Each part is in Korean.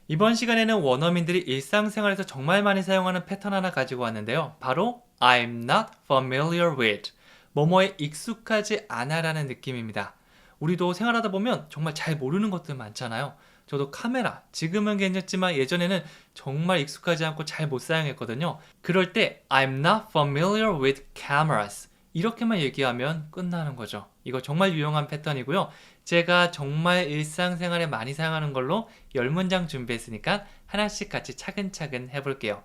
이번 시간에는 원어민들이 일상생활에서 정말 많이 사용하는 패턴 하나 가지고 왔는데요. 바로 I'm not familiar with, 뭐뭐에 익숙하지 않아라는 느낌입니다. 우리도 생활하다 보면 정말 잘 모르는 것들 많잖아요. 저도 카메라, 지금은 괜찮지만 예전에는 정말 익숙하지 않고 잘 못 사용했거든요. 그럴 때 I'm not familiar with cameras, 이렇게만 얘기하면 끝나는 거죠. 이거 정말 유용한 패턴이고요. 제가 정말 일상생활에 많이 사용하는 걸로 10문장 준비했으니까 하나씩 같이 차근차근 해볼게요.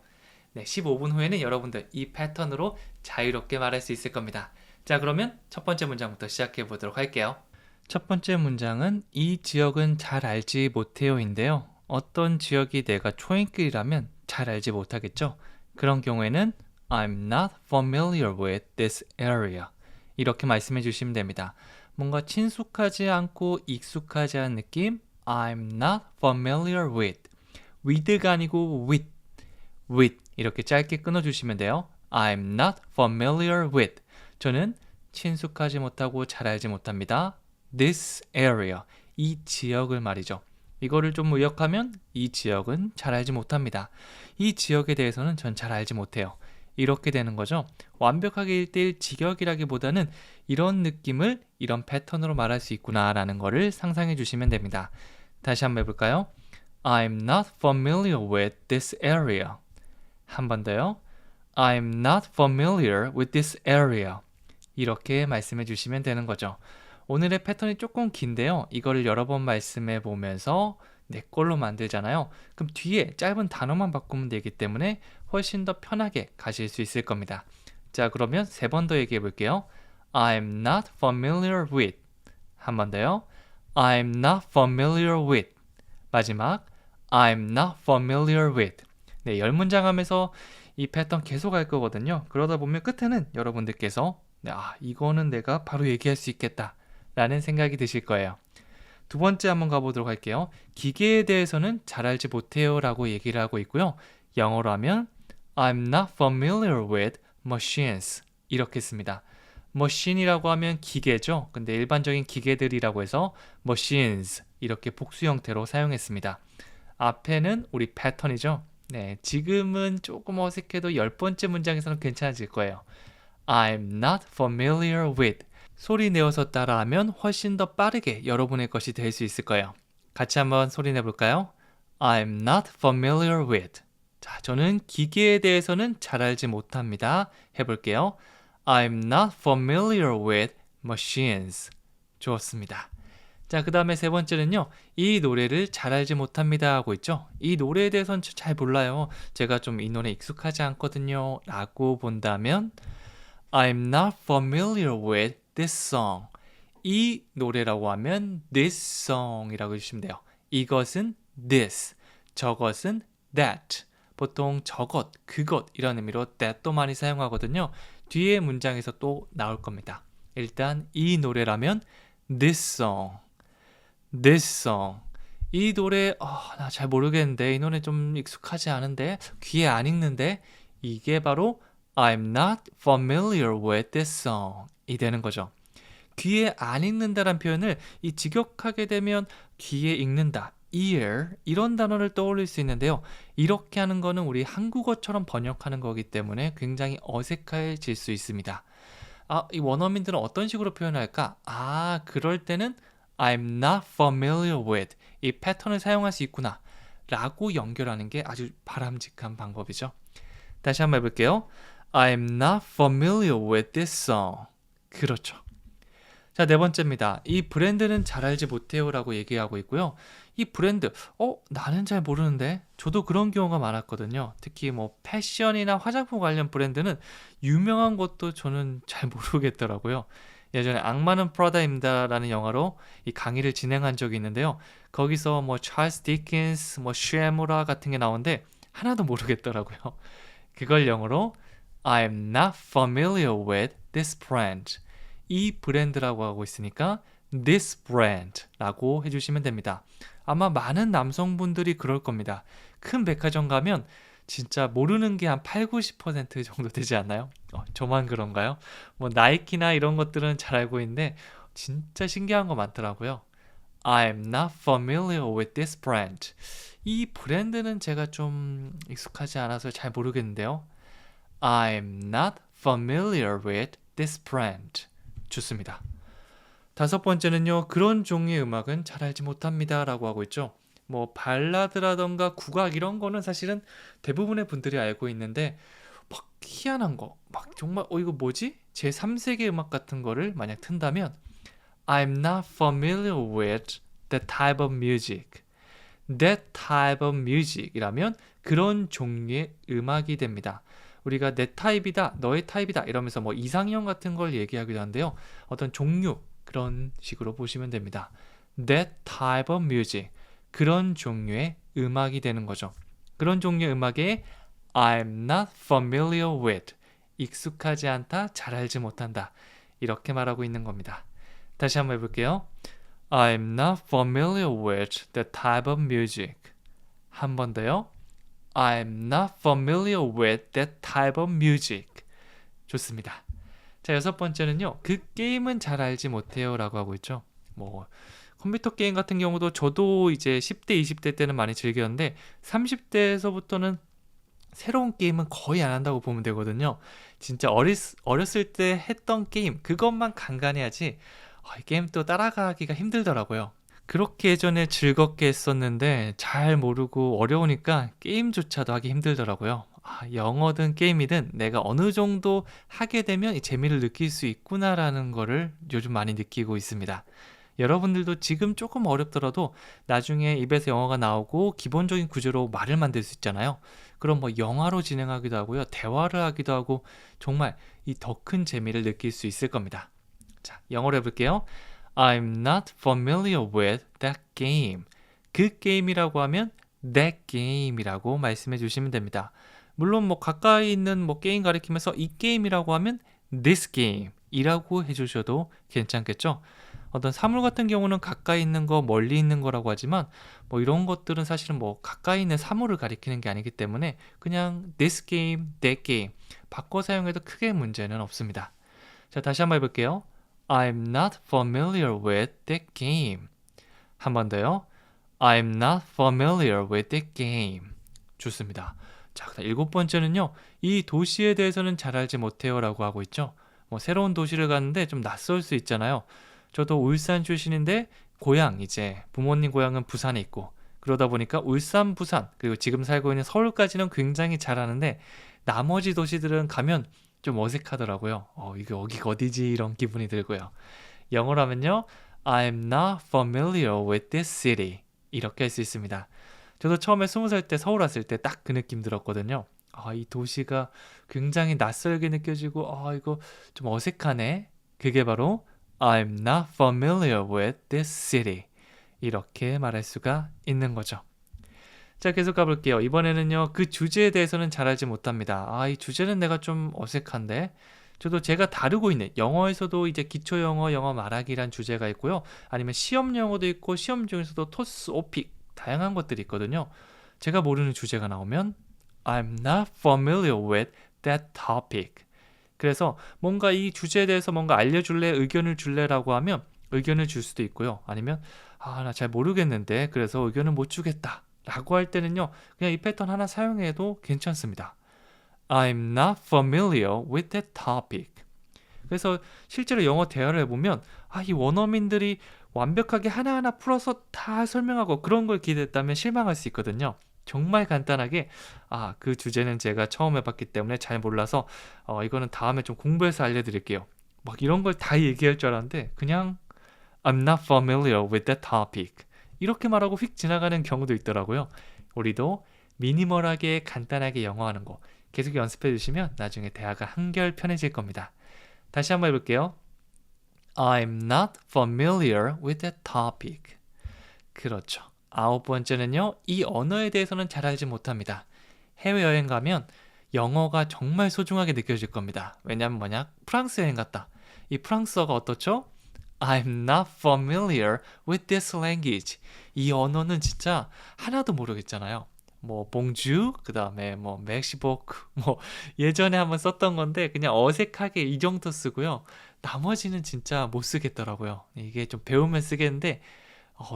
네, 15분 후에는 여러분들 이 패턴으로 자유롭게 말할 수 있을 겁니다. 자, 그러면 첫 번째 문장부터 시작해 보도록 할게요. 첫 번째 문장은 이 지역은 잘 알지 못해요인데요. 어떤 지역이 내가 초행길이라면 잘 알지 못하겠죠? 그런 경우에는 I'm not familiar with this area, 이렇게 말씀해 주시면 됩니다. 뭔가 친숙하지 않고 익숙하지 않은 느낌? I'm not familiar with가 아니고 with 이렇게 짧게 끊어주시면 돼요. I'm not familiar with, 저는 친숙하지 못하고 잘 알지 못합니다. This area, 이 지역을 말이죠. 이거를 좀 요약하면 이 지역은 잘 알지 못합니다. 이 지역에 대해서는 전 잘 알지 못해요. 이렇게 되는 거죠. 완벽하게 1대1 직역이라기보다는 이런 느낌을 이런 패턴으로 말할 수 있구나라는 거를 상상해 주시면 됩니다. 다시 한번 해볼까요? I'm not familiar with this area. 한 번 더요. I'm not familiar with this area. 이렇게 말씀해 주시면 되는 거죠. 오늘의 패턴이 조금 긴데요. 이거를 여러 번 말씀해 보면서 내 걸로 만들잖아요. 그럼 뒤에 짧은 단어만 바꾸면 되기 때문에 훨씬 더 편하게 가실 수 있을 겁니다. 자, 그러면 3번 더 얘기해 볼게요. I'm not familiar with. 한 번 더요. I'm not familiar with. 마지막 I'm not familiar with. 네, 10문장 하면서 이 패턴 계속 할 거거든요. 그러다 보면 끝에는 여러분들께서 이거는 내가 바로 얘기할 수 있겠다 라는 생각이 드실 거예요. 두 번째 한번 가보도록 할게요. 기계에 대해서는 잘 알지 못해요 라고 얘기를 하고 있고요. 영어로 하면 I'm not familiar with machines, 이렇게 씁니다. machine이라고 하면 기계죠. 근데 일반적인 기계들이라고 해서 machines, 이렇게 복수 형태로 사용했습니다. 앞에는 우리 패턴이죠. 네, 지금은 조금 어색해도 10번째 문장에서는 괜찮아질 거예요. I'm not familiar with. 소리 내어서 따라하면 훨씬 더 빠르게 여러분의 것이 될 수 있을 거예요. 같이 한번 소리 내볼까요? I'm not familiar with. 자, 저는 기계에 대해서는 잘 알지 못합니다. 해볼게요. I'm not familiar with machines. 좋습니다. 자, 그 다음에 3번째는요. 이 노래를 잘 알지 못합니다 하고 있죠. 이 노래에 대해서는 잘 몰라요. 제가 좀 이 노래 익숙하지 않거든요 라고 본다면 I'm not familiar with this song. 이 노래라고 하면 this song 이라고 해주시면 돼요. 이것은 this, 저것은 that. 보통 저것, 그것 이런 의미로 that도 많이 사용하거든요. 뒤에 문장에서 또 나올 겁니다. 일단 이 노래라면 this song, this song. 이 노래 나 잘 모르겠는데, 이 노래 좀 익숙하지 않은데, 귀에 안 익는데, 이게 바로 I'm not familiar with this song 이 되는 거죠. 귀에 안 익는다란 표현을 이 직역하게 되면 귀에 익는다, ear 이런 단어를 떠올릴 수 있는데요. 이렇게 하는 거는 우리 한국어처럼 번역하는 거기 때문에 굉장히 어색해질 수 있습니다. 이 원어민들은 어떤 식으로 표현할까? 그럴 때는 I'm not familiar with 이 패턴을 사용할 수 있구나 라고 연결하는 게 아주 바람직한 방법이죠. 다시 한번 해볼게요. I'm not familiar with this song. 그렇죠. 자, 4번째입니다. 이 브랜드는 잘 알지 못해요 라고 얘기하고 있고요. 이 브랜드, 나는 잘 모르는데. 저도 그런 경우가 많았거든요. 특히 뭐 패션이나 화장품 관련 브랜드는 유명한 것도 저는 잘 모르겠더라고요. 예전에 악마는 프라다입니다 라는 영화로 이 강의를 진행한 적이 있는데요. 거기서 뭐 찰스 디킨스, 뭐 쉐무라 같은 게 나오는데 하나도 모르겠더라고요. 그걸 영어로 I'm not familiar with this brand. 이 브랜드라고 하고 있으니까 this brand 라고 해주시면 됩니다. 아마 많은 남성분들이 그럴 겁니다. 큰 백화점 가면 진짜 모르는 게 한 8, 90% 정도 되지 않나요? 저만 그런가요? 뭐 나이키나 이런 것들은 잘 알고 있는데 진짜 신기한 거 많더라고요. I'm not familiar with this brand. 이 브랜드는 제가 좀 익숙하지 않아서 잘 모르겠는데요. I'm not familiar with this brand. 좋습니다. 다섯 번째는요. 그런 종류의 음악은 잘 알지 못합니다 라고 하고 있죠. 뭐 발라드라던가 국악 이런 거는 사실은 대부분의 분들이 알고 있는데 막 희한한 거, 막 정말 이거 뭐지? 제 3세계 음악 같은 거를 만약 튼다면 I'm not familiar with that type of music. That type of music 이라면 그런 종류의 음악이 됩니다. 우리가 내 타입이다, 너의 타입이다 이러면서 뭐 이상형 같은 걸 얘기하기도 한데요. 어떤 종류 그런 식으로 보시면 됩니다. That type of music 그런 종류의 음악이 되는 거죠. 그런 종류의 음악에 I'm not familiar with 익숙하지 않다, 잘 알지 못한다 이렇게 말하고 있는 겁니다. 다시 한번 해볼게요. I'm not familiar with that type of music. 한 번 더요. I'm not familiar with that type of music. 좋습니다. 자, 여섯 번째는요. 그 게임은 잘 알지 못해요 라고 하고 있죠. 뭐 컴퓨터 게임 같은 경우도 저도 이제 10대, 20대 때는 많이 즐겼는데 30대에서부터는 새로운 게임은 거의 안 한다고 보면 되거든요. 진짜 어렸을 때 했던 게임 그것만 간간히 하지 이 게임 또 따라가기가 힘들더라고요. 그렇게 예전에 즐겁게 했었는데 잘 모르고 어려우니까 게임조차도 하기 힘들더라고요. 영어든 게임이든 내가 어느 정도 하게 되면 이 재미를 느낄 수 있구나라는 거를 요즘 많이 느끼고 있습니다. 여러분들도 지금 조금 어렵더라도 나중에 입에서 영어가 나오고 기본적인 구조로 말을 만들 수 있잖아요. 그럼 뭐 영화로 진행하기도 하고요. 대화를 하기도 하고 정말 이 더 큰 재미를 느낄 수 있을 겁니다. 자, 영어로 해볼게요. I'm not familiar with that game. 그 게임이라고 하면 that game이라고 말씀해 주시면 됩니다. 물론 뭐 가까이 있는 뭐 게임 가리키면서 이 게임이라고 하면 this game 이라고 해주셔도 괜찮겠죠? 어떤 사물 같은 경우는 가까이 있는 거, 멀리 있는 거라고 하지만 뭐 이런 것들은 사실은 뭐 가까이 있는 사물을 가리키는 게 아니기 때문에 그냥 this game, that game 바꿔 사용해도 크게 문제는 없습니다. 자, 다시 한번 해볼게요. I'm not familiar with that game. 한 번 더요. I'm not familiar with that game. 좋습니다. 자, 일곱 번째는요. 이 도시에 대해서는 잘 알지 못해요 라고 하고 있죠. 뭐 새로운 도시를 갔는데 좀 낯설 수 있잖아요. 저도 울산 출신인데 고향 이제 부모님 고향은 부산에 있고 그러다 보니까 울산, 부산 그리고 지금 살고 있는 서울까지는 굉장히 잘 아는데 나머지 도시들은 가면 좀 어색하더라고요. 이게 여기가 어디지 이런 기분이 들고요. 영어로 하면요. I'm not familiar with this city. 이렇게 할 수 있습니다. 저도 처음에 20살 때 서울 왔을 때 딱 그 느낌 들었거든요. 이 도시가 굉장히 낯설게 느껴지고 이거 좀 어색하네. 그게 바로 I'm not familiar with this city. 이렇게 말할 수가 있는 거죠. 자, 계속 가볼게요. 이번에는요, 그 주제에 대해서는 잘 알지 못합니다. 이 주제는 내가 좀 어색한데. 저도 제가 다루고 있는 영어에서도 이제 기초 영어, 영어 말하기란 주제가 있고요. 아니면 시험 영어도 있고 시험 중에서도 토스, 오픽 다양한 것들이 있거든요. 제가 모르는 주제가 나오면 I'm not familiar with that topic. 그래서 뭔가 이 주제에 대해서 뭔가 알려줄래, 의견을 줄래라고 하면 의견을 줄 수도 있고요. 아니면 나 잘 모르겠는데 그래서 의견을 못 주겠다 라고 할 때는요. 그냥 이 패턴 하나 사용해도 괜찮습니다. I'm not familiar with that topic. 그래서 실제로 영어 대화를 해보면 이 원어민들이 완벽하게 하나하나 풀어서 다 설명하고 그런 걸 기대했다면 실망할 수 있거든요. 정말 간단하게 그 주제는 제가 처음 해봤기 때문에 잘 몰라서 이거는 다음에 좀 공부해서 알려드릴게요. 막 이런 걸 다 얘기할 줄 알았는데 그냥 I'm not familiar with that topic 이렇게 말하고 휙 지나가는 경우도 있더라고요. 우리도 미니멀하게 간단하게 영어하는 거 계속 연습해 주시면 나중에 대화가 한결 편해질 겁니다. 다시 한번 해볼게요. I'm not familiar with that topic. 그렇죠. 아홉 번째는요. 이 언어에 대해서는 잘 알지 못합니다. 해외여행 가면 영어가 정말 소중하게 느껴질 겁니다. 왜냐면 뭐냐? 프랑스 여행 갔다. 이 프랑스어가 어떻죠? I'm not familiar with this language. 이 언어는 진짜 하나도 모르겠잖아요. 뭐 봉주, 그 다음에 뭐 멕시보크, 뭐 예전에 한번 썼던 건데 그냥 어색하게 이 정도 쓰고요. 나머지는 진짜 못 쓰겠더라고요. 이게 좀 배우면 쓰겠는데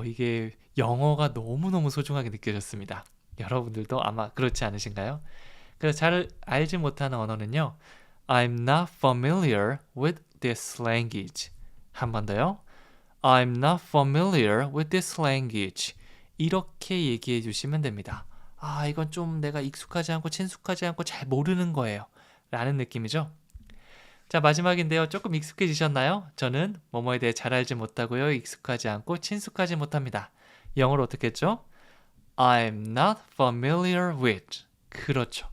이게 영어가 너무너무 소중하게 느껴졌습니다. 여러분들도 아마 그렇지 않으신가요? 그래서 잘 알지 못하는 언어는요. I'm not familiar with this language. 한 번 더요. I'm not familiar with this language. 이렇게 얘기해 주시면 됩니다. 아, 이건 좀 내가 익숙하지 않고 친숙하지 않고 잘 모르는 거예요. 라는 느낌이죠. 자, 마지막인데요. 조금 익숙해지셨나요? 저는 뭐뭐에 대해 잘 알지 못하고요. 익숙하지 않고 친숙하지 못합니다. 영어로 어떻게 했죠? I'm not familiar with. 그렇죠.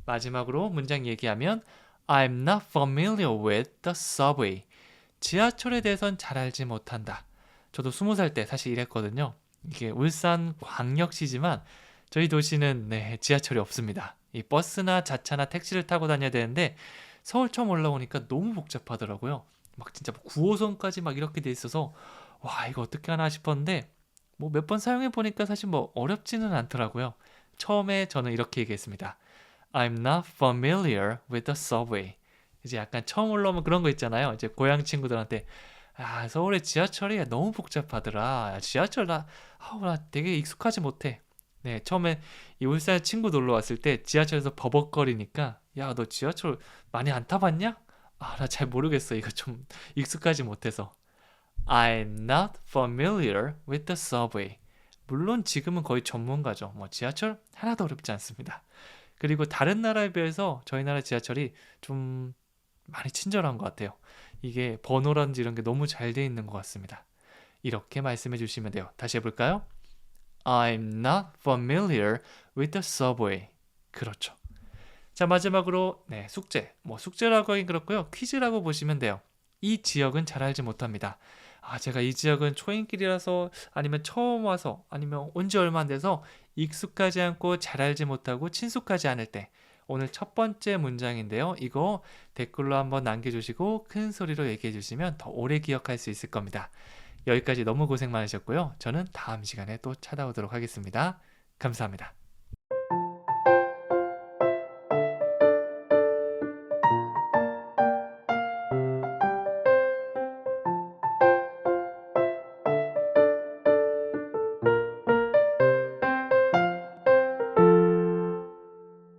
마지막으로 문장 얘기하면 I'm not familiar with the subway. 지하철에 대해선 잘 알지 못한다. 저도 20살 때 사실 이랬거든요. 이게 울산 광역시지만 저희 도시는 지하철이 없습니다. 이 버스나 자차나 택시를 타고 다녀야 되는데 서울 처음 올라오니까 너무 복잡하더라고요. 막 진짜 9호선까지 막 이렇게 돼 있어서 와, 이거 어떻게 하나 싶었는데 뭐 몇 번 사용해 보니까 사실 뭐 어렵지는 않더라고요. 처음에 저는 이렇게 얘기했습니다. I'm not familiar with the subway. 이제 약간 처음 올라오면 그런 거 있잖아요. 이제 고향 친구들한테 아, 서울의 지하철이 너무 복잡하더라. 지하철 나 되게 익숙하지 못해. 네, 처음에 이 울산 친구 놀러 왔을 때 지하철에서 버벅거리니까 야, 너 지하철 많이 안 타봤냐? 아, 나 잘 모르겠어. 이거 좀 익숙하지 못해서. I'm not familiar with the subway. 물론 지금은 거의 전문가죠. 뭐 지하철 하나도 어렵지 않습니다. 그리고 다른 나라에 비해서 저희 나라 지하철이 좀 많이 친절한 것 같아요. 이게 번호라든지 이런 게 너무 잘 돼 있는 것 같습니다. 이렇게 말씀해 주시면 돼요. 다시 해볼까요? I'm not familiar with the subway. 그렇죠. 자, 마지막으로 숙제. 뭐 숙제라고 하긴 그렇고요. 퀴즈라고 보시면 돼요. 이 지역은 잘 알지 못합니다. 아, 제가 이 지역은 초행길이라서 아니면 처음 와서 아니면 온 지 얼마 안 돼서 익숙하지 않고 잘 알지 못하고 친숙하지 않을 때 오늘 첫 번째 문장인데요. 이거 댓글로 한번 남겨주시고 큰 소리로 얘기해 주시면 더 오래 기억할 수 있을 겁니다. 여기까지 너무 고생 많으셨고요. 저는 다음 시간에 또 찾아오도록 하겠습니다. 감사합니다.